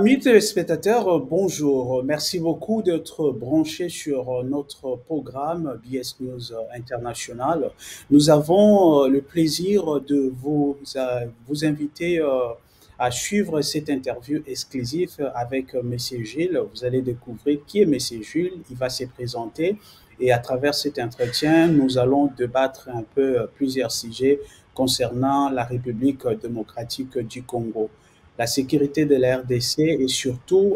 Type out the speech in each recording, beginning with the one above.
Amis téléspectateurs, bonjour. Merci beaucoup d'être branchés sur notre programme BS News International. Nous avons le plaisir de vous inviter à suivre cette interview exclusive avec Monsieur Gilles. Vous allez découvrir qui est Monsieur Gilles. Il va se présenter et à travers cet entretien, nous allons débattre un peu plusieurs sujets concernant la République démocratique du Congo, la sécurité de la RDC et surtout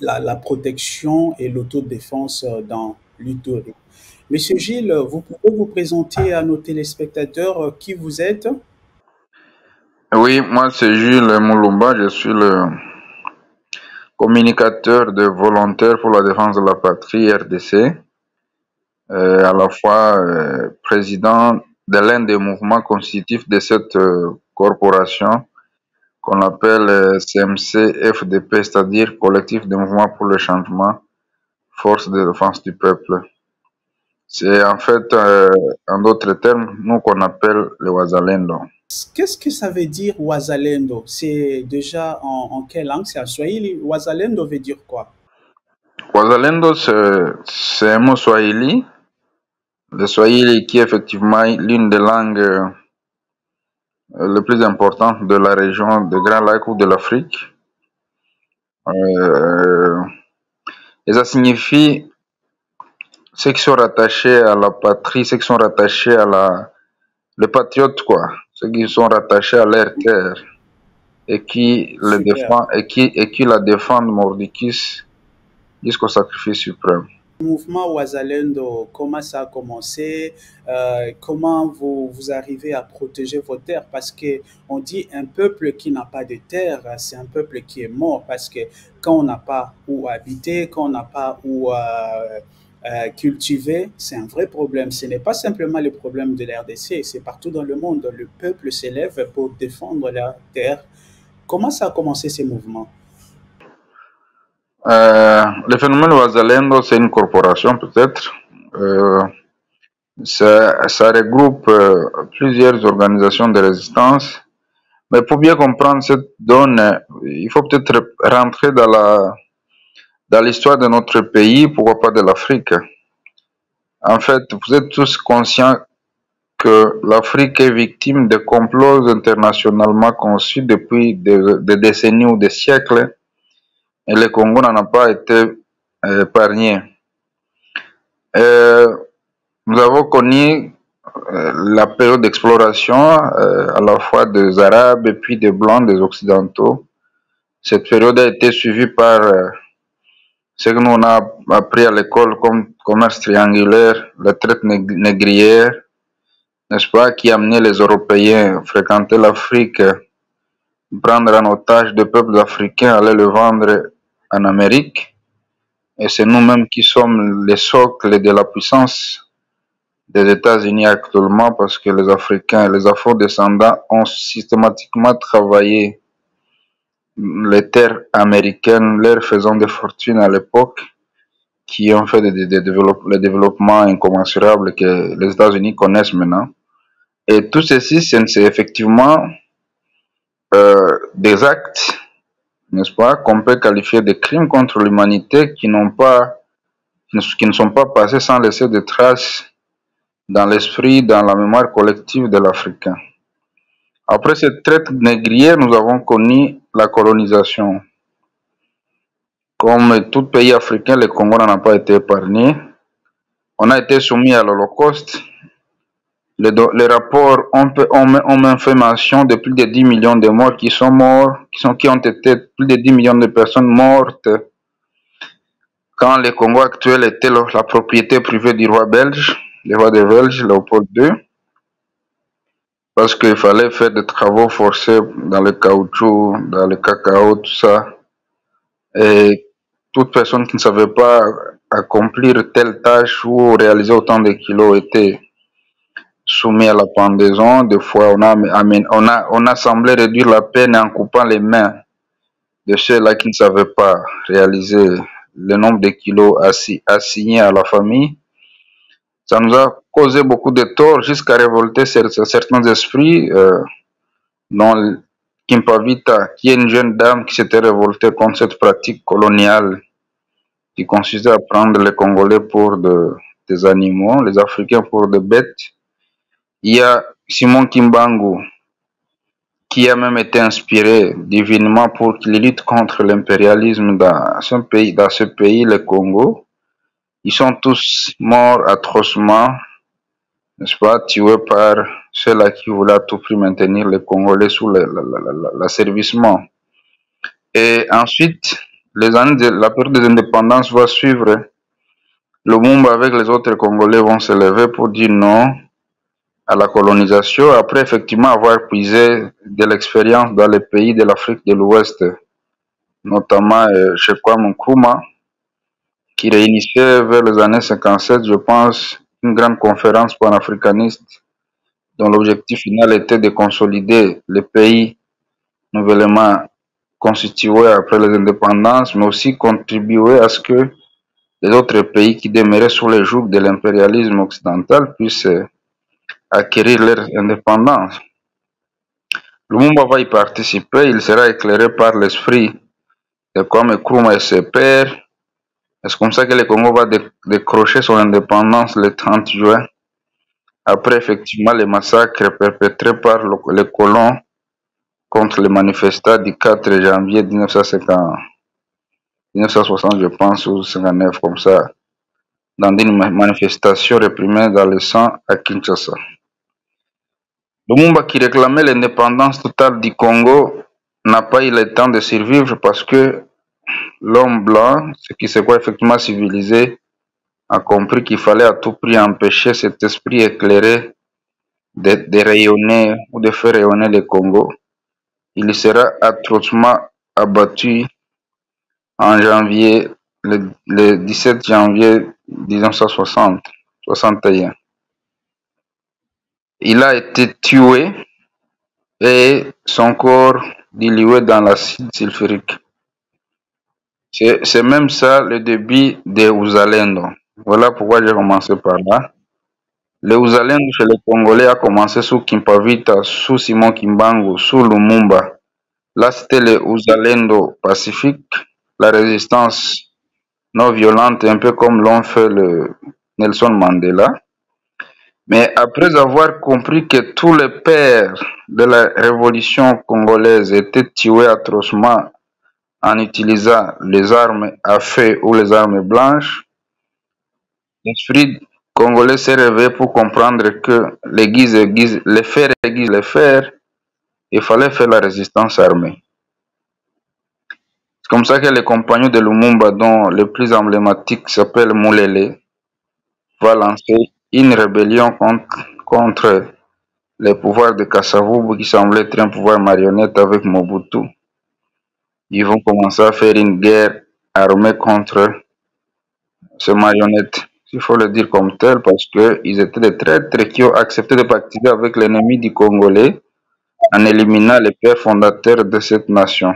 la protection et l'autodéfense dans l'Uturi. Monsieur Gilles, vous pouvez vous présenter à nos téléspectateurs qui vous êtes? Oui, moi c'est Jules Moulumba, je suis le communicateur de volontaires pour la défense de la patrie RDC, à la fois président de l'un des mouvements constitutifs de cette corporation qu'on appelle CMC-FDP, c'est-à-dire Collectif de mouvements pour le changement, Force de défense du peuple. C'est en fait, en d'autres termes, nous qu'on appelle les Wazalendo. Qu'est-ce que ça veut dire Wazalendo? C'est déjà en quelle langue? C'est en Swahili. Wazalendo veut dire quoi? Wazalendo, c'est un mot swahili. Le swahili qui est effectivement l'une des langues les plus importantes de la région de Grand Lac ou de l'Afrique. Et ça signifie ceux qui sont rattachés à la patrie, ceux qui sont rattachés à les patriotes, quoi. Ceux qui sont rattachés à leur terre et qui le Super. défendent et qui la défendent mordicus jusqu'au sacrifice suprême. Le mouvement Wazalendo, comment ça a commencé? Comment vous arrivez à protéger vos terres? Parce qu'on dit un peuple qui n'a pas de terre, c'est un peuple qui est mort. Parce que quand on n'a pas où habiter, quand on n'a pas où cultiver, c'est un vrai problème. Ce n'est pas simplement le problème de la RDC, c'est partout dans le monde. Le peuple s'élève pour défendre la terre. Comment ça a commencé ces mouvements? Le phénomène Wazalendo, c'est une corporation peut-être. Ça regroupe plusieurs organisations de résistance. Mais pour bien comprendre cette donne, il faut peut-être rentrer dans l'histoire de notre pays, pourquoi pas de l'Afrique. En fait, vous êtes tous conscients que l'Afrique est victime de complots internationalement conçus depuis des décennies ou des siècles, et le Congo n'en a pas été épargné. Nous avons connu la période d'exploration à la fois des Arabes et puis des Blancs, des Occidentaux. Cette période a été suivie par ce que nous on a appris à l'école comme commerce triangulaire, la traite négrière, n'est-ce pas, qui a amené les Européens à fréquenter l'Afrique, prendre en otage des peuples africains, aller le vendre en Amérique. Et c'est nous-mêmes qui sommes les socles de la puissance des États-Unis actuellement parce que les Africains et les Afro-descendants ont systématiquement travaillé les terres américaines, leur faisant des fortunes à l'époque, qui ont fait les développements incommensurables que les États-Unis connaissent maintenant. Et tout ceci, c'est effectivement des actes, n'est-ce pas, qu'on peut qualifier de crimes contre l'humanité qui ne sont pas passés sans laisser de traces dans l'esprit, dans la mémoire collective de l'Africain. Après cette traite négrière, nous avons connu la colonisation. Comme tout pays africain, le Congo n'en a pas été épargné. On a été soumis à l'Holocauste. Les rapports ont même fait mention de plus de 10 millions de morts qui sont morts, qui ont été plus de 10 millions de personnes mortes quand le Congo actuel était la propriété privée du roi belge, le roi de Belge, Léopold II, parce qu'il fallait faire des travaux forcés dans le caoutchouc, dans le cacao, tout ça. Et toute personne qui ne savait pas accomplir telle tâche ou réaliser autant de kilos était soumis à la pendaison. Des fois, on a semblé réduire la peine en coupant les mains de ceux-là qui ne savaient pas réaliser le nombre de kilos assignés à la famille. Ça nous a causé beaucoup de tort jusqu'à révolter certains esprits Kimpavita, qui est une jeune dame qui s'était révoltée contre cette pratique coloniale qui consistait à prendre les Congolais pour des animaux, les Africains pour des bêtes. Il y a Simon Kimbangu, qui a même été inspiré divinement pour qu'il lutte contre l'impérialisme dans ce pays, le Congo. Ils sont tous morts atrocement, n'est-ce pas, tués par ceux-là qui voulaient à tout prix maintenir les Congolais sous l'asservissement. Et ensuite, la période des indépendances va suivre. Lumumba avec les autres Congolais vont se lever pour dire non à la colonisation, après effectivement avoir puisé de l'expérience dans les pays de l'Afrique de l'Ouest, notamment chez Kwame Nkrumah, qui réunissait vers les années 57, je pense, une grande conférence panafricaniste dont l'objectif final était de consolider les pays nouvellement constitués après les indépendances, mais aussi contribuer à ce que les autres pays qui demeuraient sous le joug de l'impérialisme occidental puissent acquérir leur indépendance. Lumumba va y participer, il sera éclairé par l'esprit de Kwame Nkrumah et ses pairs. C'est comme ça que le Congo va décrocher son indépendance le 30 juin, après effectivement les massacres perpétrés par les colons contre les manifestants du 4 janvier 1960, je pense, ou 59, comme ça, dans une manifestation réprimée dans le sang à Kinshasa. Lumumba, qui réclamait l'indépendance totale du Congo, n'a pas eu le temps de survivre parce que l'homme blanc, ce qui se croit effectivement civilisé, a compris qu'il fallait à tout prix empêcher cet esprit éclairé de rayonner ou de faire rayonner le Congo. Il sera atrocement abattu en janvier, le 17 janvier 1961. Il a été tué et son corps dilué dans l'acide sulfurique. C'est même ça le début des Ouzalendo. Voilà pourquoi j'ai commencé par là. Le Ouzalendo chez les Congolais a commencé sous Kimpavita, sous Simon Kimbangu, sous Lumumba. Là, c'était le Ouzalendo pacifique, la résistance non violente, un peu comme l'ont fait le Nelson Mandela. Mais après avoir compris que tous les pères de la révolution congolaise étaient tués atrocement en utilisant les armes à feu ou les armes blanches, l'esprit congolais s'est réveillé pour comprendre que les fers aiguisent les fers, il fallait faire la résistance armée. C'est comme ça que les compagnons de Lumumba, dont le plus emblématique s'appelle Moulele, va lancer une rébellion contre les pouvoirs de Kasavubu qui semblait être un pouvoir marionnette avec Mobutu. Ils vont commencer à faire une guerre armée contre ces marionnettes, il faut le dire comme tel, parce qu'ils étaient des traîtres qui ont accepté de participer avec l'ennemi du Congolais en éliminant les pères fondateurs de cette nation.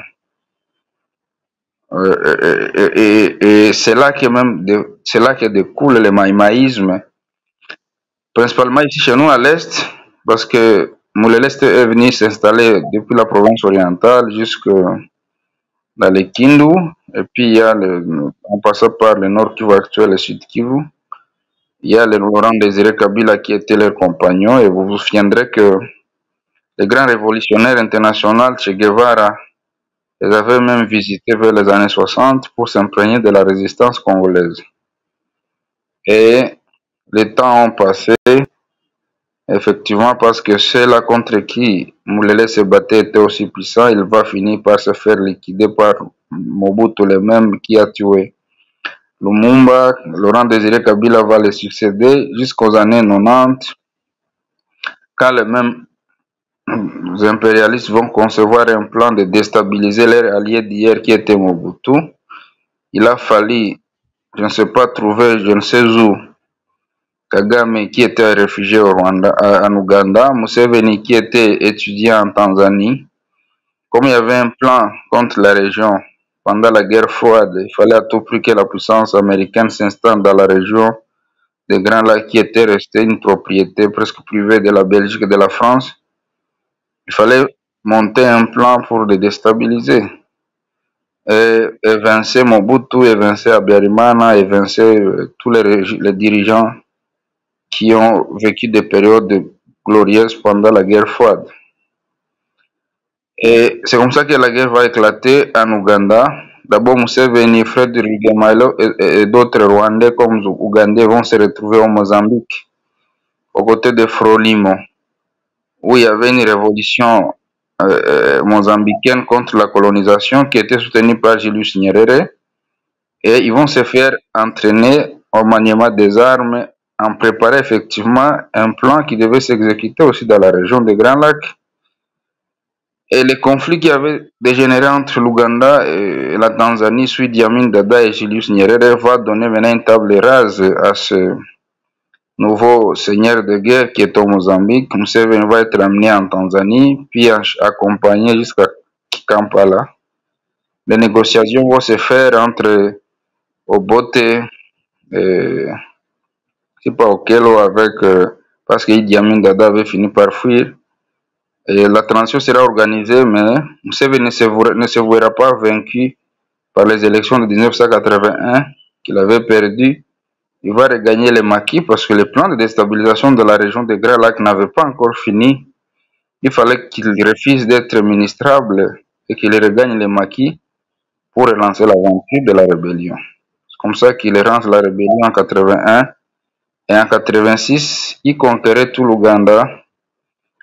Et c'est là que découle le maïmaïsme, principalement ici chez nous à l'Est, parce que Moulele est venu s'installer depuis la province orientale jusque dans le Kindu, et puis il y a en passant par le nord Kivu actuel et le sud Kivu, il y a le Laurent Désiré Kabila qui était leur compagnon, et vous vous souviendrez que le grand révolutionnaire international Che Guevara les avait même visités vers les années 60 pour s'imprégner de la résistance congolaise. Et les temps ont passé, effectivement, parce que ceux-là contre qui Moulele se battait étaient aussi puissants, il va finir par se faire liquider par Mobutu, le même qui a tué Lumumba. Laurent Désiré Kabila va le succéder jusqu'aux années 90, quand les mêmes impérialistes vont concevoir un plan de déstabiliser leur allié d'hier qui était Mobutu. Il a fallu, je ne sais pas, trouver, je ne sais où, Kagame qui était réfugié au Rwanda, en Ouganda, Museveni qui était étudiant en Tanzanie. Comme il y avait un plan contre la région pendant la guerre froide, il fallait à tout prix que la puissance américaine s'installe dans la région des Grands Lacs qui était restée une propriété presque privée de la Belgique et de la France. Il fallait monté un plan pour les déstabiliser. Et évincer Mobutu, évincer Habyarimana, évincer tous les dirigeants qui ont vécu des périodes glorieuses pendant la guerre froide. Et c'est comme ça que la guerre va éclater en Ouganda. D'abord, Museveni, Fred Rwigemailo et d'autres Rwandais comme Ougandais vont se retrouver au Mozambique, aux côtés de Frolimo, où il y avait une révolution mozambicaine contre la colonisation qui était soutenue par Julius Nyerere. Et ils vont se faire entraîner au maniement des armes, en préparer effectivement un plan qui devait s'exécuter aussi dans la région des Grands Lacs. Et les conflits qui avaient dégénéré entre l'Ouganda et la Tanzanie, suite Idi Amin Dada et Julius Nyerere, va donner maintenant une table rase à ce nouveau seigneur de guerre qui est au Mozambique. Museveni va être amené en Tanzanie, puis accompagné jusqu'à Kampala. Les négociations vont se faire entre Obote, je sais pas auquel, avec, parce que Idi Amin Dada avait fini par fuir. Et la transition sera organisée, mais Museveni ne se verra pas vaincu par les élections de 1981 qu'il avait perdu. Il va regagner les maquis parce que le plan de déstabilisation de la région des Grands Lacs n'avait pas encore fini. Il fallait qu'il refuse d'être ministrable et qu'il regagne les maquis pour relancer l'aventure de la rébellion. C'est comme ça qu'il relance la rébellion en 81 et en 86, il conquérait tout l'Ouganda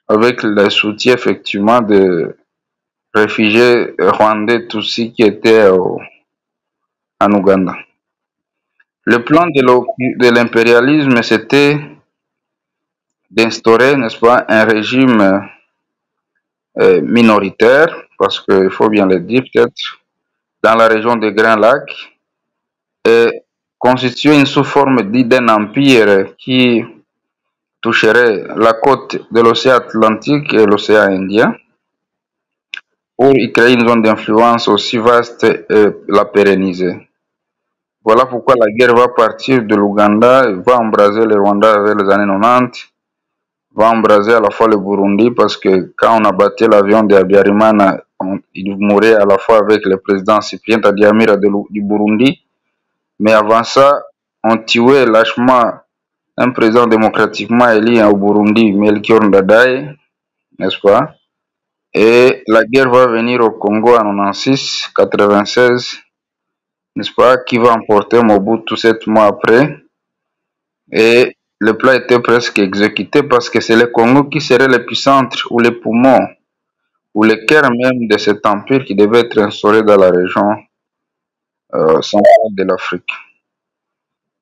avec le soutien effectivement de réfugiés rwandais Tutsis qui étaient en Ouganda. Le plan de l'impérialisme, c'était d'instaurer, n'est-ce pas, un régime minoritaire, parce qu'il faut bien le dire peut-être, dans la région des Grands Lacs, et constituer une sous-forme d'un empire qui toucherait la côte de l'océan Atlantique et l'océan Indien, pour y créer une zone d'influence aussi vaste et la pérenniser. Voilà pourquoi la guerre va partir de l'Ouganda, va embraser le Rwanda vers les années 90, va embraser à la fois le Burundi, parce que quand on abattait l'avion de Habyarimana, il mourait à la fois avec le président Cyprien Tadiamira du Burundi, mais avant ça, on tuait lâchement un président démocratiquement élu au Burundi, Melchior Ndadaye, n'est-ce pas? Et la guerre va venir au Congo en 96, 96, n'est-ce pas, qui va emporter Mobutu 7 mois après. Et le plan était presque exécuté parce que c'est le Congo qui serait l'épicentre ou les poumons ou le cœur même de cet empire qui devait être instauré dans la région centrale de l'Afrique.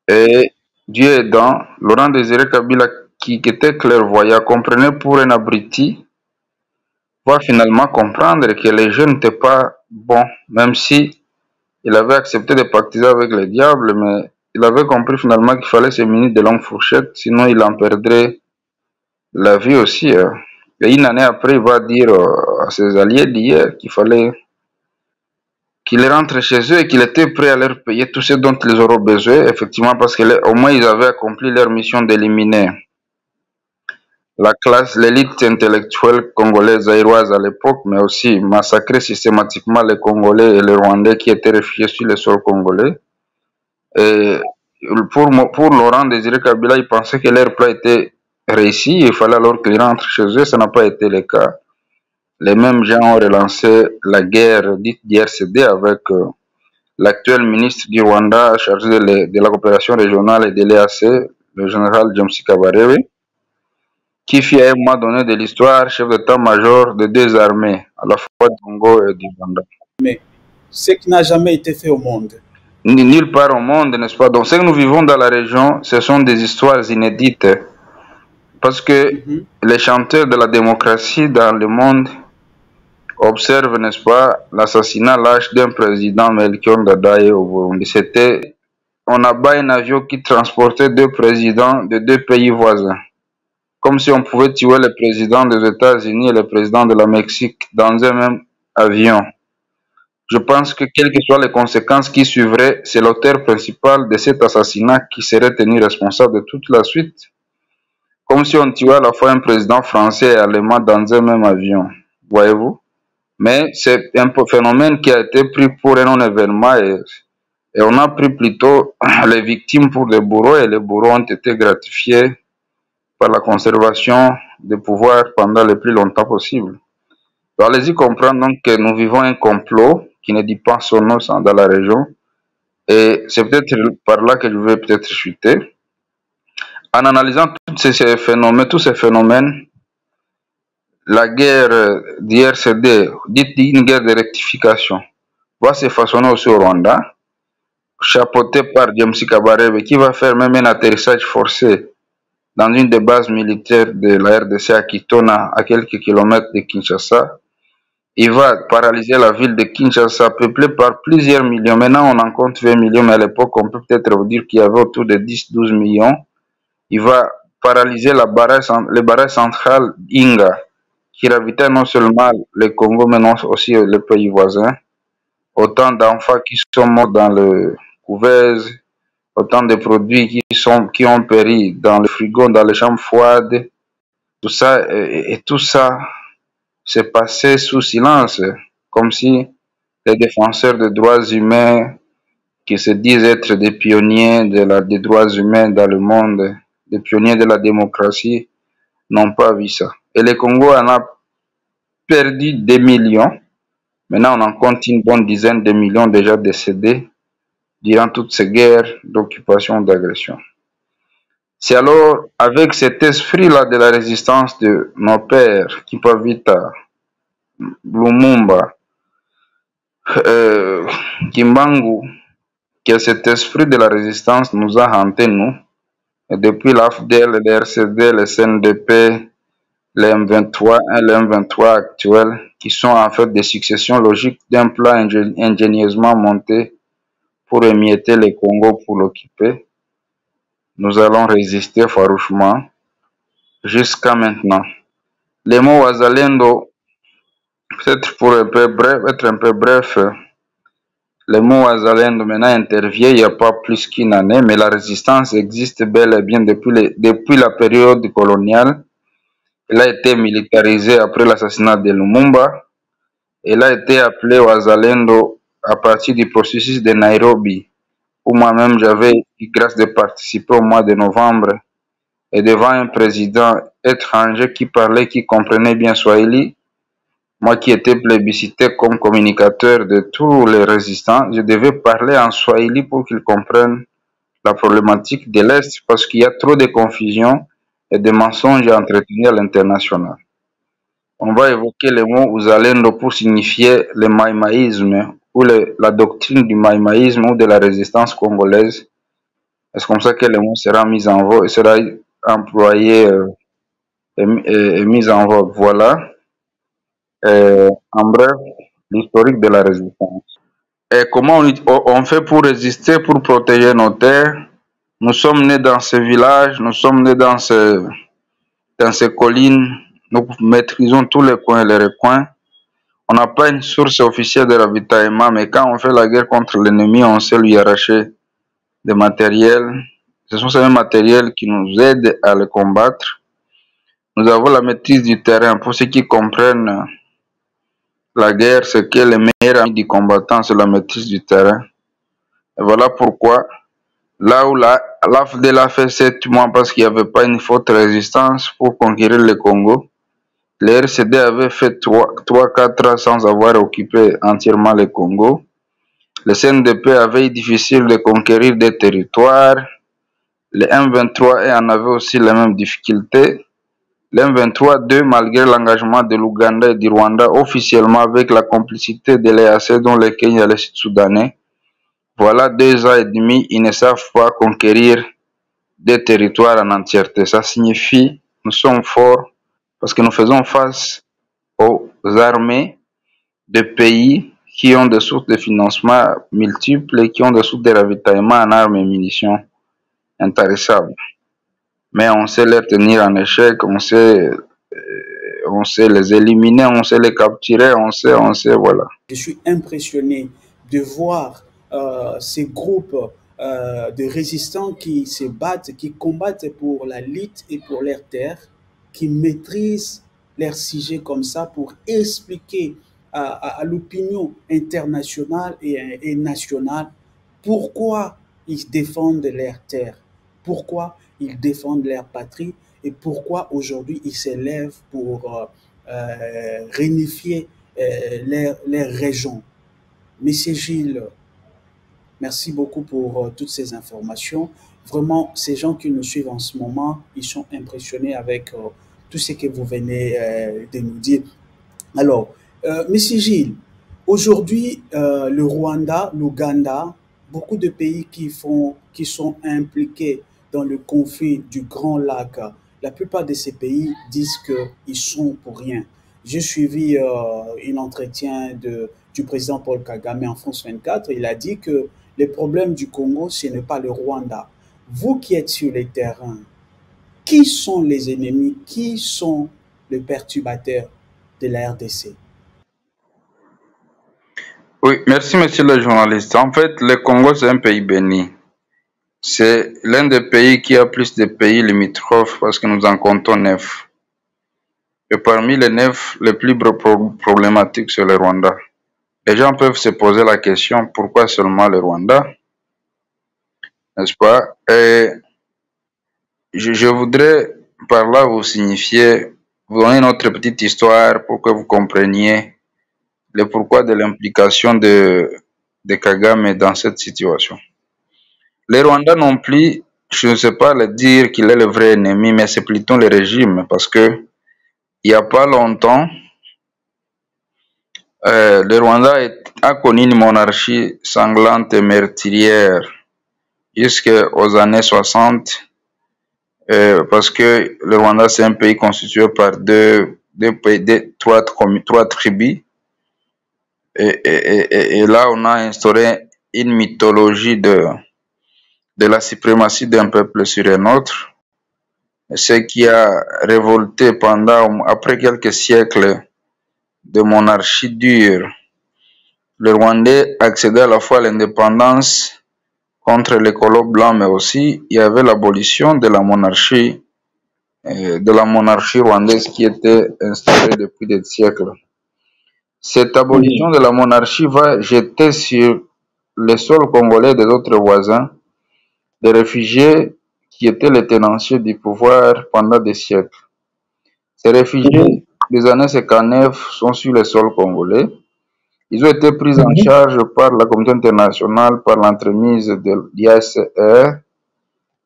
Et Dieu aidant, Laurent Désiré Kabila, qui était clairvoyant, comprenait pour un abruti, va finalement comprendre que les jeunes n'étaient pas bons, même si il avait accepté de pactiser avec le diable, mais il avait compris finalement qu'il fallait se munir de longues fourchettes, sinon il en perdrait la vie aussi. Et une année après, il va dire à ses alliés d'hier qu'il fallait qu'ils rentrent chez eux et qu'il était prêt à leur payer tout ce dont ils auront besoin, effectivement, parce qu'au moins ils avaient accompli leur mission d'éliminer la classe, l'élite intellectuelle congolaise zaïroise à l'époque, mais aussi massacrer systématiquement les Congolais et les Rwandais qui étaient réfugiés sur le sol congolais. Et pour Laurent Désiré Kabila, il pensait que leur plan était réussi, il fallait alors qu'ils rentrent chez eux, ça n'a pas été le cas. Les mêmes gens ont relancé la guerre dite d'IRCD avec l'actuel ministre du Rwanda chargé de la coopération régionale et de l'EAC, le général James Kabarebe, qui fut à un moment donné de l'histoire chef d'état-major de deux armées, à la fois du Congo et du Rwanda. Mais ce qui n'a jamais été fait au monde. Nulle part au monde, n'est-ce pas? Donc, ce que nous vivons dans la région, ce sont des histoires inédites. Parce que les chanteurs de la démocratie dans le monde observent, n'est-ce pas, l'assassinat lâche d'un président Melchior Ndadaye au Burundi. On abat un avion qui transportait deux présidents de deux pays voisins. Comme si on pouvait tuer le président des États-Unis et le président de la Mexique dans un même avion. Je pense que quelles que soient les conséquences qui suivraient, c'est l'auteur principal de cet assassinat qui serait tenu responsable de toute la suite. Comme si on tuait à la fois un président français et allemand dans un même avion. voyez-vous. Mais c'est un phénomène qui a été pris pour un non-événement et on a pris plutôt les victimes pour les bourreaux et les bourreaux ont été gratifiés par la conservation du pouvoir pendant le plus longtemps possible. Donc, allez-y comprendre donc que nous vivons un complot qui ne dit pas son nom dans la région et c'est peut-être par là que je vais peut-être chuter. En analysant tous ces phénomènes, la guerre d'IRCD, dite une guerre de rectification, va se façonner aussi au Rwanda, chapeauté par James Kabarebe, qui va faire même un atterrissage forcé dans une des bases militaires de la RDC à Kitona, à quelques kilomètres de Kinshasa. Il va paralyser la ville de Kinshasa, peuplée par plusieurs millions. Maintenant, on en compte 20 millions, mais à l'époque, on peut peut-être vous dire qu'il y avait autour de 10-12 millions. Il va paralyser le barrage central Inga, qui ravitaille non seulement le Congo, mais aussi les pays voisins. Autant d'enfants qui sont morts dans le couveuse, autant de produits qui ont péri dans le frigo, dans les chambres froides. Tout ça, et tout ça s'est passé sous silence, comme si les défenseurs des droits humains, qui se disent être des pionniers des droits humains dans le monde, des pionniers de la démocratie, n'ont pas vu ça. Et le Congo en a perdu des millions. Maintenant, on en compte une bonne dizaine de millions déjà décédés durant toutes ces guerres d'occupation, d'agression. C'est alors avec cet esprit-là de la résistance de nos pères, Kipavita, Lumumba, Kimbangu, que cet esprit de la résistance nous a hantés, nous, et depuis l'AFDL, le RCD, le CNDP, le M23 et le M23 actuel, qui sont en fait des successions logiques d'un plan ingénieusement monté pour émietter le Congo, pour l'occuper. Nous allons résister farouchement jusqu'à maintenant. Les mots Wazalendo, peut-être pour être un peu bref, le mot Wazalendo maintenant intervient il n'y a pas plus qu'une année, mais la résistance existe bel et bien depuis la période coloniale. Elle a été militarisée après l'assassinat de Lumumba. Elle a été appelée Wazalendo à partir du processus de Nairobi, où moi-même j'avais eu grâce de participer au mois de novembre et devant un président étranger qui comprenait bien Swahili. Moi qui étais plébiscité comme communicateur de tous les résistants, je devais parler en Swahili pour qu'ils comprennent la problématique de l'Est parce qu'il y a trop de confusion et de mensonges à entretenir à l'international. On va évoquer le mot Uzalendo pour signifier le maïmaïsme ou la doctrine du maïmaïsme ou de la résistance congolaise. C'est comme ça que le mot sera mis en vogue, sera employé et mis en vogue. Voilà. En bref, l'historique de la résistance. Et comment on fait pour résister, pour protéger nos terres? Nous sommes nés dans ce village, nous sommes nés dans ces collines, nous maîtrisons tous les coins et les recoins. On n'a pas une source officielle de ravitaillement, mais quand on fait la guerre contre l'ennemi, on sait lui arracher des matériels. Ce sont ces mêmes matériels qui nous aident à le combattre. Nous avons la maîtrise du terrain. Pour ceux qui comprennent la guerre, c'est que le meilleur ami du combattant, c'est la maîtrise du terrain. Et voilà pourquoi, là où l'AFDEL a fait 7 mois parce qu'il n'y avait pas une forte résistance pour conquérir le Congo, le RCD avait fait 3-4 ans sans avoir occupé entièrement le Congo. Le CNDP avait eu difficile de conquérir des territoires. Le M23 en avait aussi les mêmes difficultés. Le M23-2, malgré l'engagement de l'Ouganda et du Rwanda, officiellement avec la complicité de l'EAC, dont le Kenya et le Sud-Soudanais, voilà 2 ans et demi, ils ne savent pas conquérir des territoires en entièreté. Ça signifie nous sommes forts parce que nous faisons face aux armées de pays qui ont des sources de financement multiples et qui ont des sources de ravitaillement en armes et munitions intarissables. Mais on sait les tenir en échec, on sait les éliminer, on sait les capturer, on sait, voilà. Je suis impressionné de voir ces groupes de résistants qui se battent, qui combattent pour la lutte et pour leur terre, qui maîtrisent leur sujet comme ça pour expliquer à l'opinion internationale et nationale pourquoi ils défendent leur terre, pourquoi ils défendent leur patrie et pourquoi aujourd'hui ils s'élèvent pour réunifier les régions. Monsieur Gilles, merci beaucoup pour toutes ces informations. Vraiment, ces gens qui nous suivent en ce moment, ils sont impressionnés avec tout ce que vous venez de nous dire. Alors, Monsieur Gilles, aujourd'hui, le Rwanda, l'Ouganda, beaucoup de pays qui sont impliqués dans le conflit du Grand Lac, la plupart de ces pays disent qu'ils sont pour rien. J'ai suivi un entretien du président Paul Kagame en France 24. Il a dit que le problème du Congo, ce n'est pas le Rwanda. Vous qui êtes sur les terrains, qui sont les ennemis, qui sont les perturbateurs de la RDC? Oui, merci monsieur le journaliste. En fait, le Congo, c'est un pays béni. C'est l'un des pays qui a plus de pays limitrophes parce que nous en comptons 9. Et parmi les 9, les plus problématiques, c'est le Rwanda. Les gens peuvent se poser la question, pourquoi seulement le Rwanda, n'est-ce pas? Et je voudrais par là vous signifier, vous donner notre petite histoire pour que vous compreniez le pourquoi de l'implication de Kagame dans cette situation. Les Rwandais non plus, je ne sais pas le dire qu'il est le vrai ennemi, mais c'est plutôt le régime, parce que il n'y a pas longtemps, le Rwanda a connu une monarchie sanglante et meurtrière jusqu'aux années 60, parce que le Rwanda c'est un pays constitué par trois tribus, et là on a instauré une mythologie de la suprématie d'un peuple sur un autre, ce qui a révolté après quelques siècles de monarchie dure. Le Rwandais accédait à la fois à l'indépendance contre les colons blancs, mais aussi il y avait l'abolition de la monarchie rwandaise qui était instaurée depuis des siècles. Cette abolition de la monarchie va jeter sur le sol congolais des autres voisins des réfugiés qui étaient les tenanciers du pouvoir pendant des siècles. Ces réfugiés des années 59 sont sur le sol congolais. Ils ont été pris en charge par la communauté internationale, par l'entremise de l'IACR.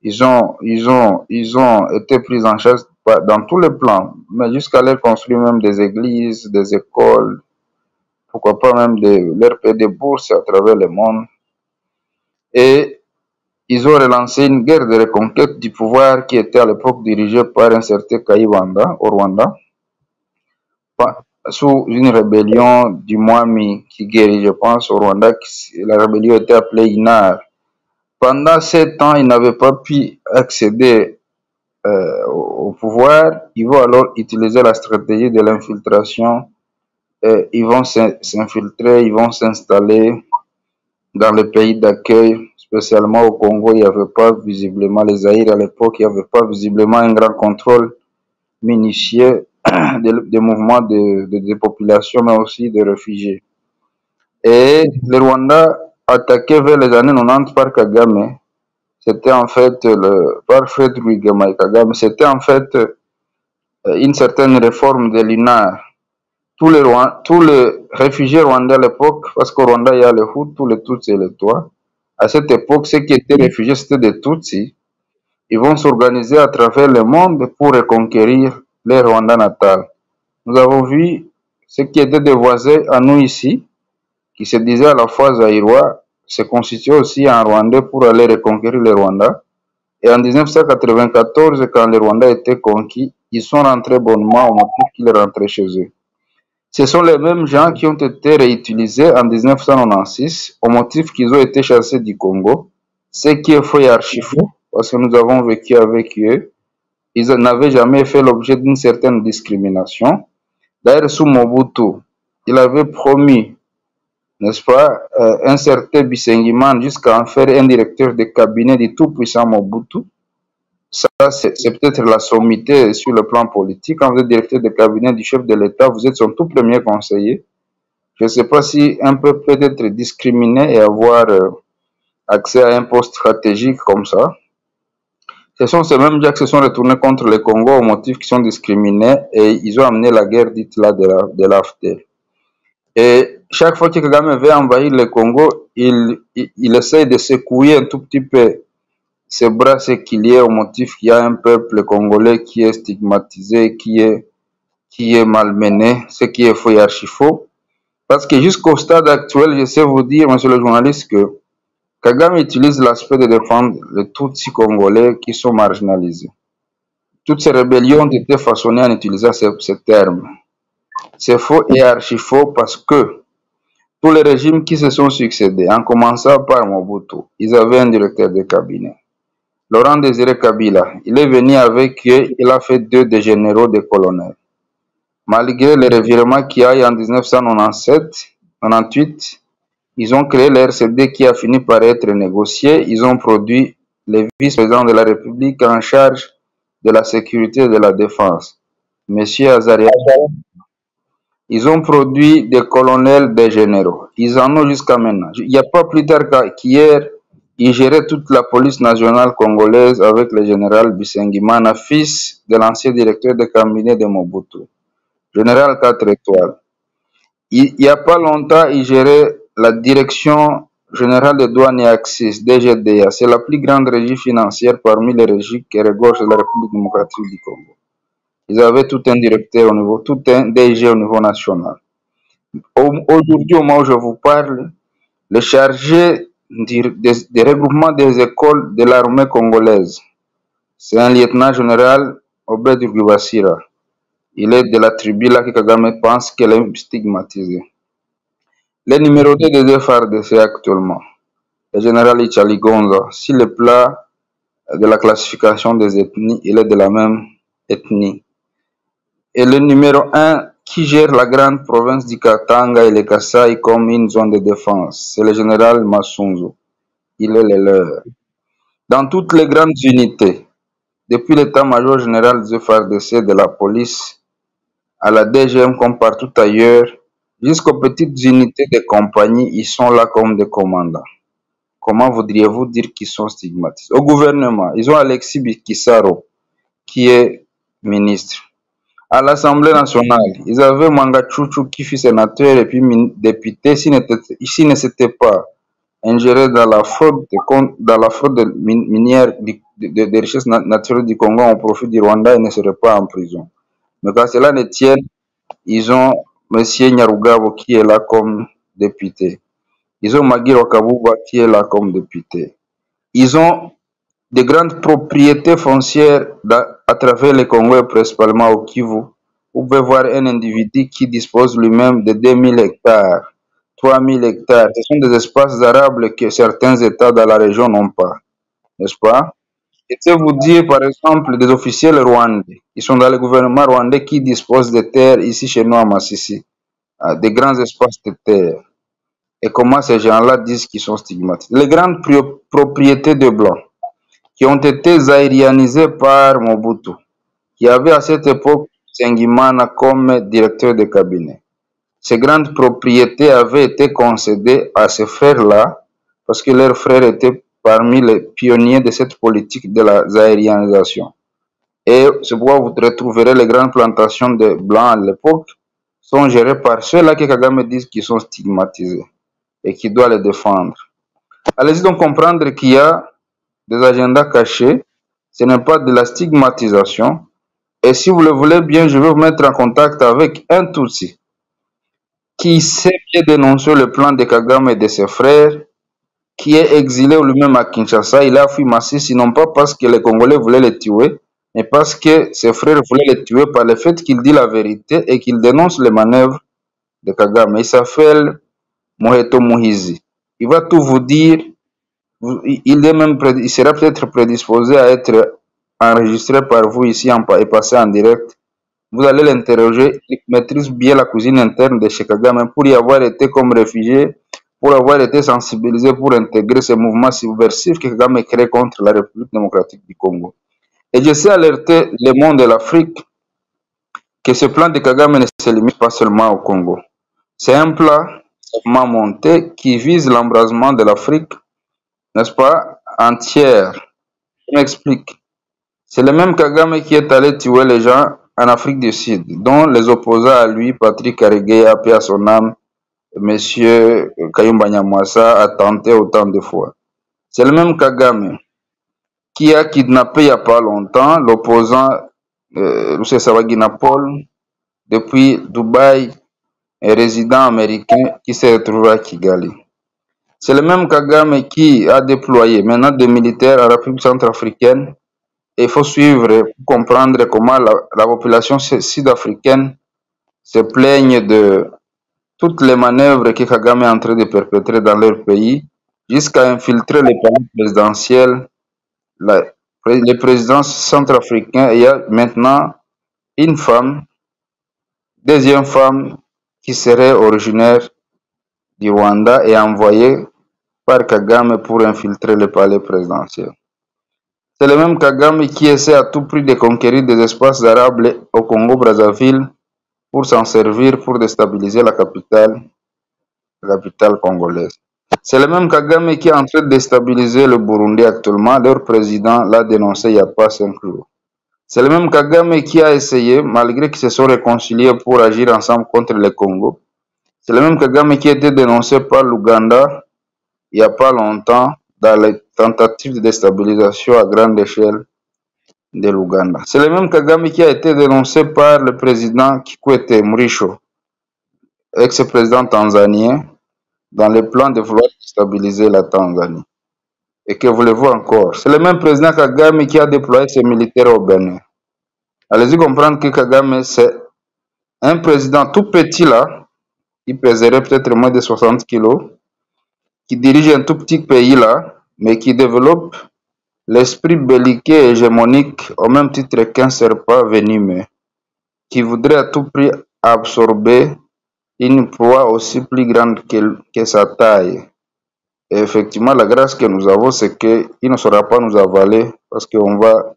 Ils ont été pris en charge dans tous les plans, mais jusqu'à leur construire même des églises, des écoles, pourquoi pas même leur payer des bourses à travers le monde. Et ils ont relancé une guerre de reconquête du pouvoir qui était à l'époque dirigée par un certain Kayibanda au Rwanda, sous une rébellion du Mwami Kigeli, je pense, au Rwanda. La rébellion était appelée Inar. Pendant 7 ans, ils n'avaient pas pu accéder au pouvoir. Ils vont alors utiliser la stratégie de l'infiltration. Ils vont s'infiltrer, ils vont s'installer dans les pays d'accueil, spécialement au Congo. Il n'y avait pas visiblement, les Zaïre à l'époque, il n'y avait pas visiblement un grand contrôle minutieux des mouvements de population, mais aussi de réfugiés. Et le Rwanda, attaqué vers les années 90 par Kagame, c'était en fait par Fred Rwigema et Kagame, c'était en fait une certaine réforme de l'INAR. Tous les réfugiés rwandais à l'époque, parce qu'au Rwanda il y a les Hutus, les Tutsis et les Tois, à cette époque, ceux qui étaient réfugiés, c'était des Tutsis. Ils vont s'organiser à travers le monde pour reconquérir les Rwanda natal. Nous avons vu ceux qui étaient des voisins à nous ici, qui se disaient à la fois zaïrois, se constituaient aussi en Rwandais pour aller reconquérir le Rwanda. Et en 1994, quand le Rwanda était conquis, ils sont rentrés bonnement au motif qu'ils rentraient chez eux. Ce sont les mêmes gens qui ont été réutilisés en 1996 au motif qu'ils ont été chassés du Congo, ce qui est faux et archi faux, parce que nous avons vécu avec eux. Ils n'avaient jamais fait l'objet d'une certaine discrimination. D'ailleurs, sous Mobutu, il avait promis, n'est-ce pas, un certain Bisengiman jusqu'à en faire un directeur de cabinet du tout-puissant Mobutu. Ça, c'est peut-être la sommité sur le plan politique. Quand vous êtes directeur de cabinet du chef de l'État, vous êtes son tout premier conseiller. Je ne sais pas si un peu peut être discriminé et avoir accès à un poste stratégique comme ça. Ce sont ces mêmes gens qui se sont retournés contre le Congo au motif qu'ils sont discriminés et ils ont amené la guerre dite là de l'AFD. Et chaque fois que Kagame veut envahir le Congo, il essaie de secouer un tout petit peu ses bras séquiliés au motif qu'il y a un peuple congolais qui est stigmatisé, qui est malmené, ce qui est faux et archi faux. Parce que jusqu'au stade actuel, je sais vous dire, monsieur le journaliste, que Kagame utilise l'aspect de défendre les Tutsis congolais qui sont marginalisés. Toutes ces rébellions ont été façonnées en utilisant ce terme. C'est faux et archi faux parce que tous les régimes qui se sont succédés, en commençant par Mobutu, ils avaient un directeur de cabinet. Laurent Désiré Kabila, il est venu avec eux, il a fait 2 des généraux, des colonels. Malgré les revirements qu'il y a eu en 1997-98, ils ont créé le RCD qui a fini par être négocié. Ils ont produit le vice-président de la République en charge de la sécurité et de la défense, Monsieur Azaria. Ils ont produit des colonels, des généraux. Ils en ont jusqu'à maintenant. Il n'y a pas plus tard qu'hier, ils géraient toute la police nationale congolaise avec le général Bisengimana, fils de l'ancien directeur de cabinet de Mobutu, général 4 étoiles. Il n'y a pas longtemps, ils géraient la direction générale des douanes et axes, DGDA. C'est la plus grande régie financière parmi les régies qui regorgent de la République démocratique du Congo. Ils avaient tout un directeur au niveau, tout un DG au niveau national. Aujourd'hui, au moment où je vous parle, le chargé des regroupements des écoles de l'armée congolaise, c'est un lieutenant-général Obed Rugubasira. Il est de la tribu là que Kagame pense qu'elle est stigmatisée. Le numéro 2 des FARDC actuellement, le général Ichali Gonza, sur le plat de la classification des ethnies, il est de la même ethnie. Et le numéro 1 qui gère la grande province du Katanga et le Kasaï comme une zone de défense, c'est le général Massunzu. Il est le leur. Dans toutes les grandes unités, depuis l'état-major général du FARDC, de la police, à la DGM comme partout ailleurs, jusqu'aux petites unités de compagnie, ils sont là comme des commandants. Comment voudriez-vous dire qu'ils sont stigmatisés? Au gouvernement, ils ont Alexis Bikisaro, qui est ministre. À l'Assemblée nationale, ils avaient Manga Chouchou qui fut sénateur et puis député, s'il ne s'était pas ingéré dans la fraude minière des richesses naturelles du Congo au profit du Rwanda, il ne serait pas en prison. Mais quand cela ne tienne, ils ont M. Nyarugabo qui est là comme député. Ils ont Magui Wakabuba qui est là comme député. Ils ont des grandes propriétés foncières à travers le Congo et principalement au Kivu. Vous pouvez voir un individu qui dispose lui-même de 2000 hectares, 3000 hectares. Ce sont des espaces arables que certains États dans la région n'ont pas, n'est-ce pas? Et je vais vous dire, par exemple, des officiels rwandais. Ils sont dans le gouvernement rwandais qui disposent de terres ici chez nous à Massissi, des grands espaces de terre. Et comment ces gens-là disent qu'ils sont stigmatisés? Les grandes propriétés de blancs qui ont été zaïrianisées par Mobutu, qui avait à cette époque Sengimana comme directeur de cabinet. Ces grandes propriétés avaient été concédées à ces frères-là parce que leurs frères étaient parmi les pionniers de cette politique de la zaïrianisation. Et c'est pourquoi vous retrouverez les grandes plantations de blancs à l'époque sont gérées par ceux-là que Kagame dit qu'ils sont stigmatisés et qui doivent les défendre. Allez-y donc comprendre qu'il y a des agendas cachés, ce n'est pas de la stigmatisation. Et si vous le voulez bien, je vais vous mettre en contact avec un Tutsi qui sait bien dénoncer le plan de Kagame et de ses frères, qui est exilé lui-même à Kinshasa. Il a fui Massissi, non pas parce que les Congolais voulaient le tuer, mais parce que ses frères voulaient le tuer par le fait qu'il dit la vérité et qu'il dénonce les manœuvres de Kagame. Il s'appelle Moheto Muhizi. Il va tout vous dire. Il sera peut-être prédisposé à être enregistré par vous ici et passé en direct. Vous allez l'interroger. Il maîtrise bien la cuisine interne de chez Kagame pour y avoir été comme réfugié, pour avoir été sensibilisé pour intégrer ce mouvement subversif que Kagame crée contre la République démocratique du Congo. Et je sais alerter le monde de l'Afrique que ce plan de Kagame ne se limite pas seulement au Congo. C'est un plan monté qui vise l'embrasement de l'Afrique, n'est-ce pas, entière. Je m'explique. C'est le même Kagame qui est allé tuer les gens en Afrique du Sud, dont les opposants à lui, Patrick Karegeya, paix à son âme, Monsieur Kayumba Nyamwasa, a tenté autant de fois. C'est le même Kagame qui a kidnappé il n'y a pas longtemps l'opposant Rusesabagina Paul depuis Dubaï, un résident américain qui s'est retrouvé à Kigali. C'est le même Kagame qui a déployé maintenant des militaires à la République centrafricaine. Et il faut suivre pour comprendre comment la population sud-africaine se plaigne de toutes les manœuvres que Kagame est en train de perpétrer dans leur pays, jusqu'à infiltrer les palais présidentiels. Le président centrafricain, il y a maintenant une femme, deuxième femme qui serait originaire du Rwanda et envoyée par Kagame pour infiltrer le palais présidentiel. C'est le même Kagame qui essaie à tout prix de conquérir des espaces arabes au Congo-Brazzaville pour s'en servir pour déstabiliser la capitale congolaise. C'est le même Kagame qui est en train de déstabiliser le Burundi actuellement. Leur président l'a dénoncé il n'y a pas 5 jours. C'est le même Kagame qui a essayé, malgré qu'ils se sont réconciliés pour agir ensemble contre le Congo. C'est le même Kagame qui a été dénoncé par l'Ouganda il n'y a pas longtemps dans les tentatives de déstabilisation à grande échelle de l'Ouganda. C'est le même Kagame qui a été dénoncé par le président Kikwete Mrisho, ex-président tanzanien, dans le plan de vouloir stabiliser la Tanzanie. Et que voulez-vous encore? C'est le même président Kagame qui a déployé ses militaires au Bénin. Allez-y comprendre que Kagame, c'est un président tout petit là, qui pèserait peut-être moins de 60 kilos, qui dirige un tout petit pays là, mais qui développe l'esprit belliqueux et hégémonique au même titre qu'un serpent venimeux, qui voudrait à tout prix absorber une proie aussi plus grande que sa taille. Et effectivement, la grâce que nous avons, c'est qu'il ne saura pas nous avaler parce qu'on va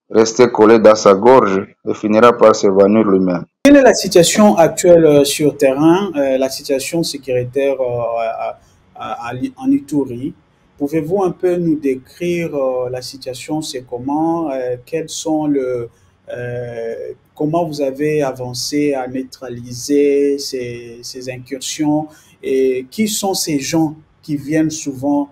rester collé dans sa gorge et finira par s'évanouir lui-même. Quelle est la situation actuelle sur terrain, la situation sécuritaire en Ituri? Pouvez-vous un peu nous décrire la situation, c'est comment, quels sont comment vous avez avancé à neutraliser ces incursions et qui sont ces gens qui viennent souvent?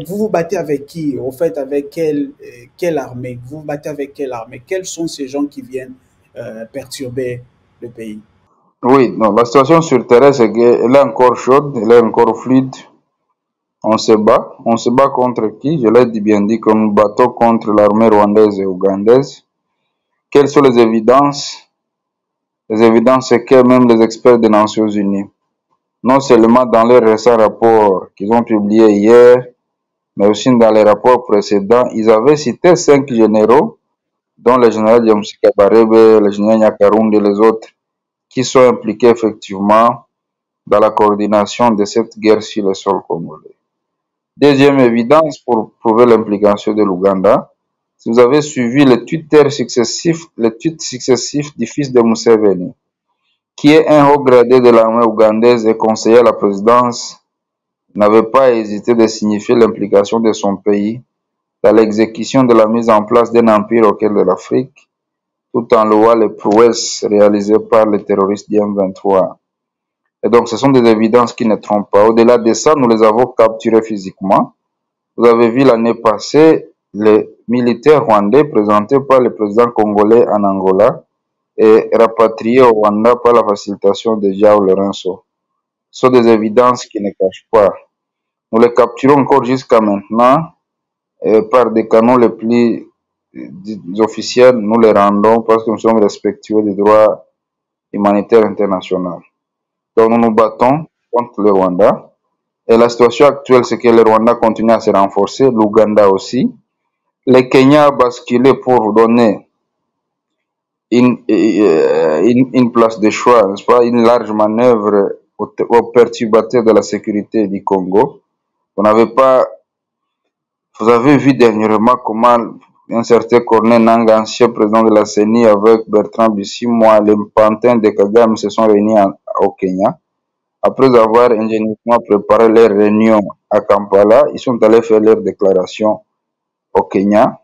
Vous vous battez avec qui? Au fait, avec quelle armée? Vous vous battez avec quelle armée? Quels sont ces gens qui viennent perturber le pays? Oui, non, la situation sur terrain, c'est qu'elle est encore chaude, elle est encore fluide. On se bat contre qui? Je l'ai bien dit que nous battons contre l'armée rwandaise et ougandaise. Quelles sont les évidences? Les évidences, c'est que même les experts des Nations Unies, non seulement dans les récents rapports qu'ils ont publiés hier, mais aussi dans les rapports précédents, ils avaient cité 5 généraux, dont le général James Kabarebe, le général Nyakarundi et les autres, qui sont impliqués effectivement dans la coordination de cette guerre sur le sol congolais. Deuxième évidence pour prouver l'implication de l'Ouganda, si vous avez suivi les tweets successifs du fils de Museveni, qui est un haut gradé de l'armée ougandaise et conseiller à la présidence, n'avait pas hésité de signifier l'implication de son pays dans l'exécution de la mise en place d'un empire au cœur de l'Afrique, tout en louant les prouesses réalisées par les terroristes du M23. Et donc, ce sont des évidences qui ne trompent pas. Au-delà de ça, nous les avons capturés physiquement. Vous avez vu l'année passée les militaires rwandais présentés par le président congolais en Angola et rapatriés au Rwanda par la facilitation de João Lourenço. Ce sont des évidences qui ne cachent pas. Nous les capturons encore jusqu'à maintenant par des canaux les plus officiels. Nous les rendons parce que nous sommes respectueux des droits humanitaires internationaux. Donc nous nous battons contre le Rwanda. Et la situation actuelle, c'est que le Rwanda continue à se renforcer, l'Ouganda aussi. Le Kenya a basculé pour donner une place de choix, n'est-ce pas, une large manœuvre aux perturbateurs de la sécurité du Congo. Vous avez vu dernièrement comment un certain Corneille Nangaa, ancien président de la CENI, avec Bertrand Bisimwa, les pantins de Kagame se sont réunis au Kenya. Après avoir ingénieusement préparé leur réunion à Kampala, ils sont allés faire leur déclaration au Kenya.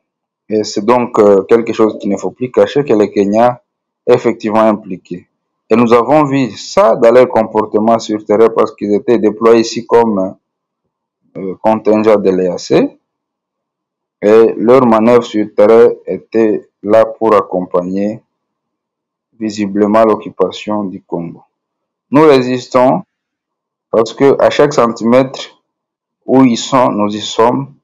Et c'est donc quelque chose qu'il ne faut plus cacher, que le Kenya est effectivement impliqué. Et nous avons vu ça dans leur comportement sur terrain parce qu'ils étaient déployés ici comme contingent de l'EAC. Et leur manœuvre sur terrain était là pour accompagner visiblement l'occupation du Congo. Nous résistons parce que à chaque centimètre où ils sont, nous y sommes.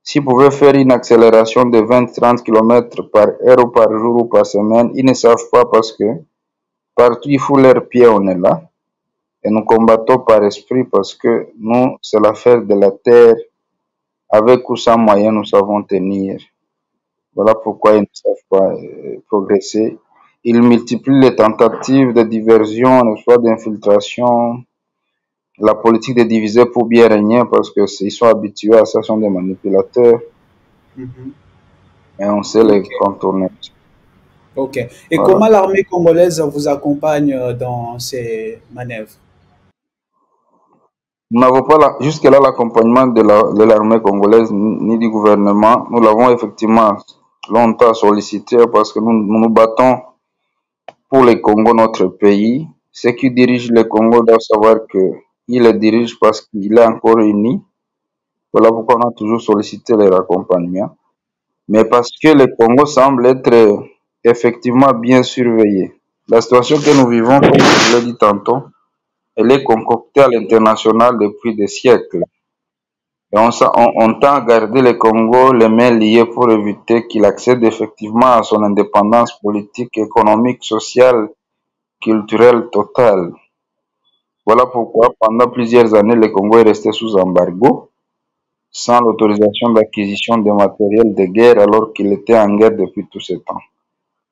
S'ils pouvaient faire une accélération de 20-30 km par heure ou par jour ou par semaine, ils ne savent pas parce que partout ils foutent leurs pieds, on est là. Et nous combattons par esprit parce que nous, c'est l'affaire de la terre. Avec ou sans moyens, nous savons tenir. Voilà pourquoi ils ne savent pas progresser. Ils multiplient les tentatives de diversion, soit d'infiltration, la politique de diviser pour bien régner parce qu'ils sont habitués à ça, sont des manipulateurs. Et on sait les contourner. Ok. Et voilà. Comment l'armée congolaise vous accompagne dans ces manœuvres? Nous n'avons pas jusque-là l'accompagnement de l'armée congolaise ni du gouvernement. Nous l'avons effectivement longtemps sollicité parce que nous battons pour le Congo, notre pays. Ceux qui dirigent le Congo doivent savoir qu'ils le dirigent parce qu'il est encore uni. Voilà pourquoi on a toujours sollicité leur accompagnement. Mais parce que le Congo semble être effectivement bien surveillé. La situation que nous vivons, comme je l'ai dit tantôt, elle est concoctée à l'international depuis des siècles. Et on tend à garder le Congo les mains liées pour éviter qu'il accède effectivement à son indépendance politique, économique, sociale, culturelle totale. Voilà pourquoi pendant plusieurs années, le Congo est resté sous embargo, sans l'autorisation d'acquisition de matériel de guerre alors qu'il était en guerre depuis tout ce temps.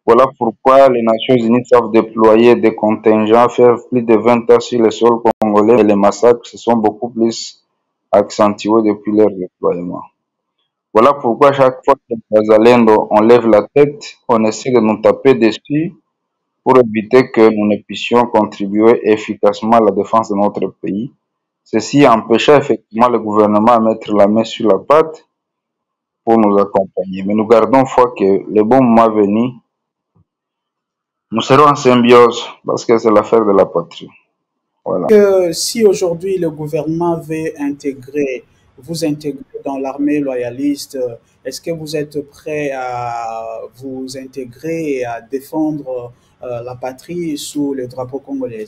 Voilà pourquoi les Nations Unies savent déployer des contingents, faire plus de 20 ans sur le sol congolais et les massacres se sont beaucoup plus accentués depuis leur déploiement. Voilà pourquoi chaque fois que les Bazalendo on lève la tête, on essaie de nous taper dessus pour éviter que nous ne puissions contribuer efficacement à la défense de notre pays. Ceci empêcha effectivement le gouvernement à mettre la main sur la pâte pour nous accompagner. Mais nous gardons foi que le bon moment venu, nous serons en symbiose parce que c'est l'affaire de la patrie. Voilà. Si aujourd'hui le gouvernement veut vous intégrer dans l'armée loyaliste, est-ce que vous êtes prêt à vous intégrer et à défendre la patrie sous le drapeau congolais?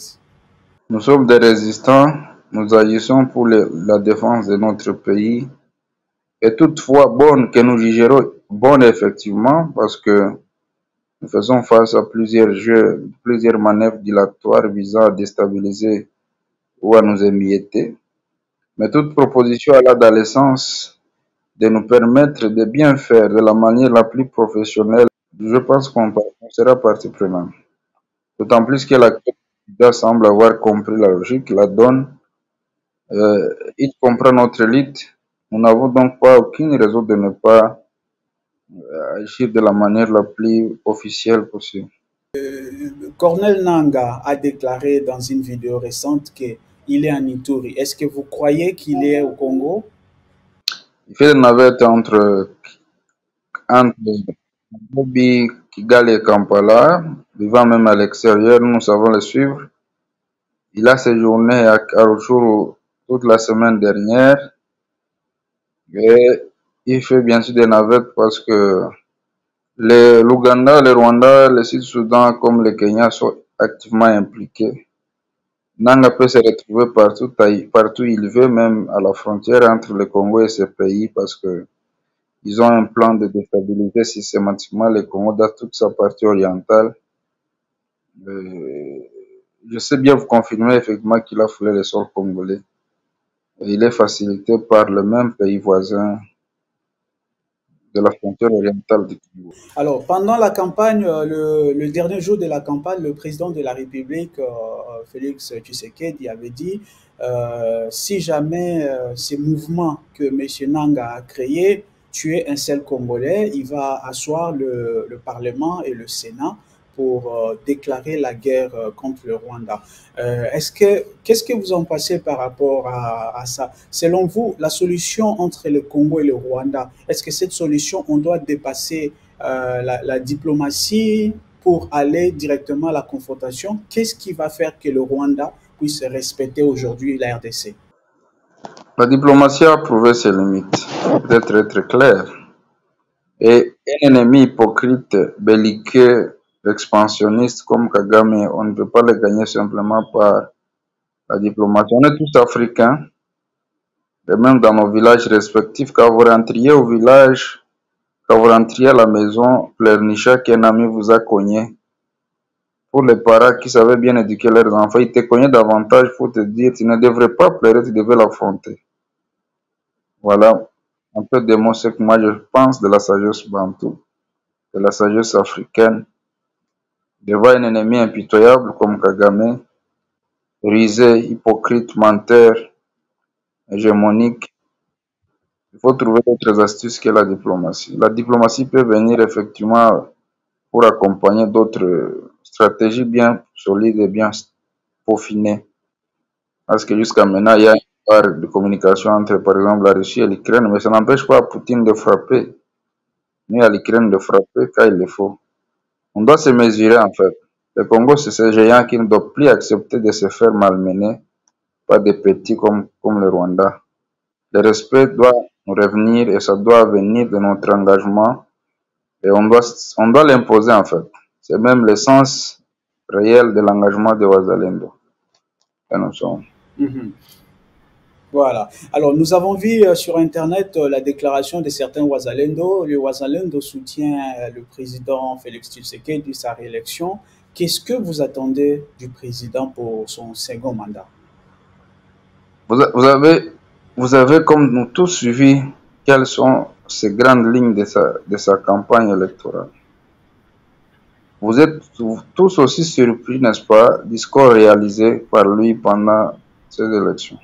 Nous sommes des résistants, nous agissons pour la défense de notre pays et toutefois bonne que nous jugerons bonne effectivement parce que nous faisons face à plusieurs jeux, plusieurs manœuvres dilatoires visant à déstabiliser ou à nous émietter. Mais toute proposition a dans le sens de nous permettre de bien faire de la manière la plus professionnelle. Je pense qu'on sera partie prenante. D'autant plus que la candidat semble avoir compris la logique, la donne. Il comprend notre élite. Nous n'avons donc pas aucune raison de ne pas agir de la manière la plus officielle possible. Corneille Nangaa a déclaré dans une vidéo récente qu'il est en Ituri. Est-ce que vous croyez qu'il est au Congo? Il fait une navette entre Nairobi, Kigali et Kampala, vivant même à l'extérieur, nous savons le suivre. Il a séjourné à Arusuru toute la semaine dernière et il fait bien sûr des navettes parce que l'Ouganda, le Rwanda, le Sud-Soudan comme le Kenya sont activement impliqués. Nangaa peut se retrouver partout où il veut, même à la frontière entre le Congo et ce pays parce que ils ont un plan de déstabiliser systématiquement le Congo dans toute sa partie orientale. Je sais bien vous confirmer effectivement qu'il a foulé le sol congolais. Et il est facilité par le même pays voisin de la frontière orientale du Congo. Alors, pendant la campagne, le dernier jour de la campagne, le président de la République, Félix Tshisekedi, avait dit si jamais ces mouvements que M. Nangaa a créés tuer un seul Congolais, il va asseoir le Parlement et le Sénat pour déclarer la guerre contre le Rwanda. Qu'est-ce que vous en pensez par rapport à ça? Selon vous, la solution entre le Congo et le Rwanda, est-ce que cette solution, on doit dépasser la diplomatie pour aller directement à la confrontation? Qu'est-ce qui va faire que le Rwanda puisse respecter aujourd'hui la RDC? La diplomatie a prouvé ses limites, d'être être clair. Et un ennemi hypocrite, belliqueux, expansionniste comme Kagame, on ne peut pas le gagner simplement par la diplomatie. On est tous africains, et même dans nos villages respectifs, quand vous rentriez au village, quand vous rentriez à la maison, pleurnichat qu'un ami vous a cogné. Pour les parents qui savaient bien éduquer leurs enfants, ils te cognaient davantage pour te dire tu ne devrais pas pleurer, tu devais l'affronter. Voilà un peu de mots ce que moi je pense de la sagesse bantou, de la sagesse africaine. Devant un ennemi impitoyable comme Kagame, rusé, hypocrite, menteur, hégémonique, il faut trouver d'autres astuces que la diplomatie. La diplomatie peut venir effectivement pour accompagner d'autres stratégies bien solides et bien peaufinées. Parce que jusqu'à maintenant, il y a une part de communication entre, par exemple, la Russie et l'Ukraine, mais ça n'empêche pas Poutine de frapper, ni à l'Ukraine de frapper quand il le faut. On doit se mesurer en fait. Le Congo, c'est ce géant qui ne doit plus accepter de se faire malmener par des petits comme le Rwanda. Le respect doit nous revenir et ça doit venir de notre engagement et on doit l'imposer en fait. C'est même l'essence réelle de l'engagement de Wazalendo. Et nous sommes. Mhm. Voilà. Alors, nous avons vu sur Internet la déclaration de certains Ouazalendo. Le Ouazalendo soutient le président Félix Tshisekedi, sa réélection. Qu'est-ce que vous attendez du président pour son second mandat? Vous, a- vous avez, vous avez, comme nous tous, suivi quelles sont ces grandes lignes de sa campagne électorale. Vous êtes tous aussi surpris, n'est-ce pas, discours réalisé par lui pendant ces élections.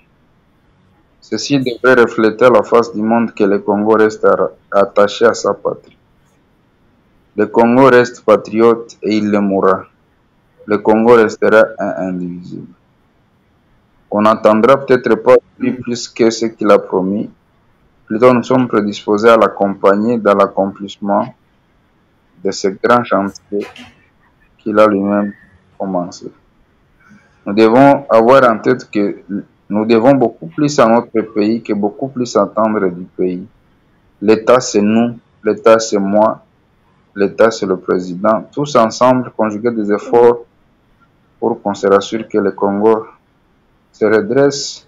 Ceci devrait refléter à la face du monde que le Congo reste attaché à sa patrie. Le Congo reste patriote et il le mourra. Le Congo restera indivisible. On n'entendra peut-être pas lui Mhm. plus que ce qu'il a promis. Plutôt, nous sommes prédisposés à l'accompagner dans l'accomplissement de ce grand chantier qu'il a lui-même commencé. Nous devons avoir en tête que nous devons beaucoup plus à notre pays que beaucoup plus attendre du pays. L'État, c'est nous, l'État, c'est moi, l'État, c'est le président. Tous ensemble, conjuguer des efforts pour qu'on se rassure que le Congo se redresse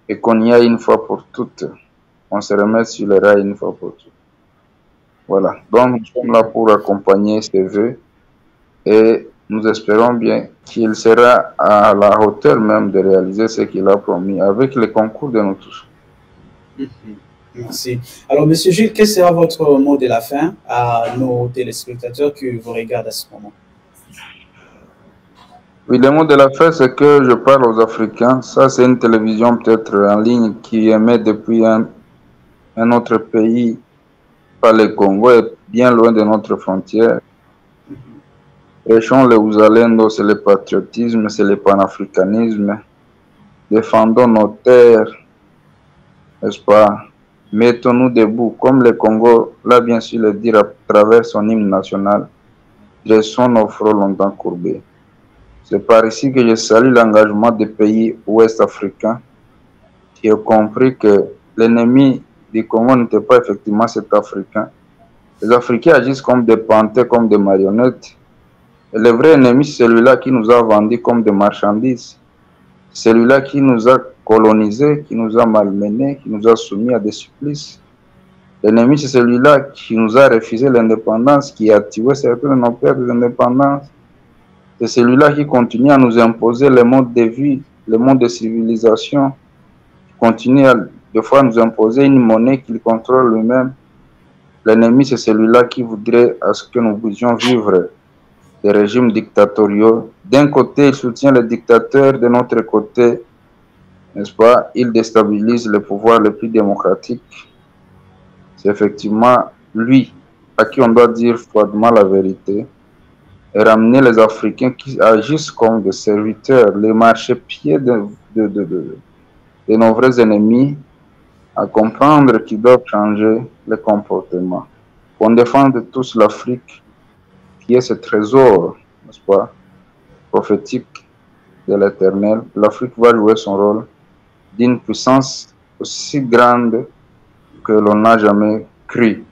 et qu'on y aille une fois pour toutes. On se remet sur les rails une fois pour toutes. Voilà. Donc, nous sommes là pour accompagner ces vœux et nous espérons bien qu'il sera à la hauteur même de réaliser ce qu'il a promis avec le concours de nous tous. Mhm. Merci. Alors, Monsieur Gilles, quel sera votre mot de la fin à nos téléspectateurs qui vous regardent à ce moment? Oui, le mot de la fin, c'est que je parle aux Africains. Ça, c'est une télévision peut-être en ligne qui émet depuis un autre pays, pas le Congo, est bien loin de notre frontière. Prêchons le Ouzalendo, c'est le patriotisme, c'est le panafricanisme. Défendons nos terres, n'est-ce pas? Mettons-nous debout, comme le Congo l'a bien su le dire à travers son hymne national. Dressons nos fronts longtemps courbés. C'est par ici que je salue l'engagement des pays ouest-africains qui ont compris que l'ennemi du Congo n'était pas effectivement cet Africain. Les Africains agissent comme des panthères, comme des marionnettes. Et le vrai ennemi, c'est celui-là qui nous a vendus comme des marchandises. Celui-là qui nous a colonisés, qui nous a malmenés, qui nous a soumis à des supplices. L'ennemi, c'est celui-là qui nous a refusé l'indépendance, qui a tué certains de nos pères de l'indépendance. C'est celui-là qui continue à nous imposer le mode de vie, le mode de civilisation, qui continue à des fois nous imposer une monnaie qu'il contrôle lui-même. L'ennemi, c'est celui-là qui voudrait à ce que nous puissions vivre des régimes dictatoriaux. D'un côté, il soutient les dictateurs, de notre côté, n'est-ce pas, il déstabilise le pouvoir le plus démocratique. c'est effectivement lui à qui on doit dire froidement la vérité et ramener les Africains qui agissent comme des serviteurs, les marchepieds de nos vrais ennemis, à comprendre qu'ils doivent changer les comportements. Qu'on défende tous l'Afrique, qui est ce trésor, n'est-ce pas, prophétique de l'Éternel. L'Afrique va jouer son rôle d'une puissance aussi grande que l'on n'a jamais cru.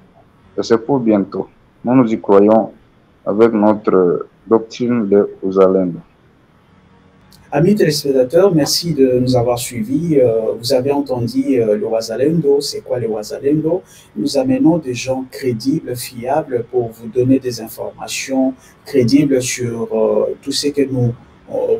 Et c'est pour bientôt. Nous nous y croyons avec notre doctrine de Uzalendo. Amis téléspectateurs, merci de nous avoir suivis. Vous avez entendu le Wazalendo. C'est quoi le Wazalendo? Nous amenons des gens crédibles, fiables pour vous donner des informations crédibles sur tout ce que nous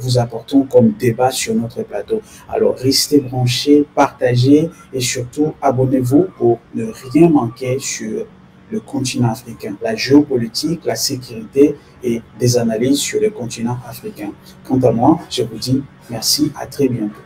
vous apportons comme débat sur notre plateau. Alors, restez branchés, partagez et surtout abonnez-vous pour ne rien manquer sur le continent africain, la géopolitique, la sécurité et des analyses sur le continent africain. Quant à moi, je vous dis merci, à très bientôt.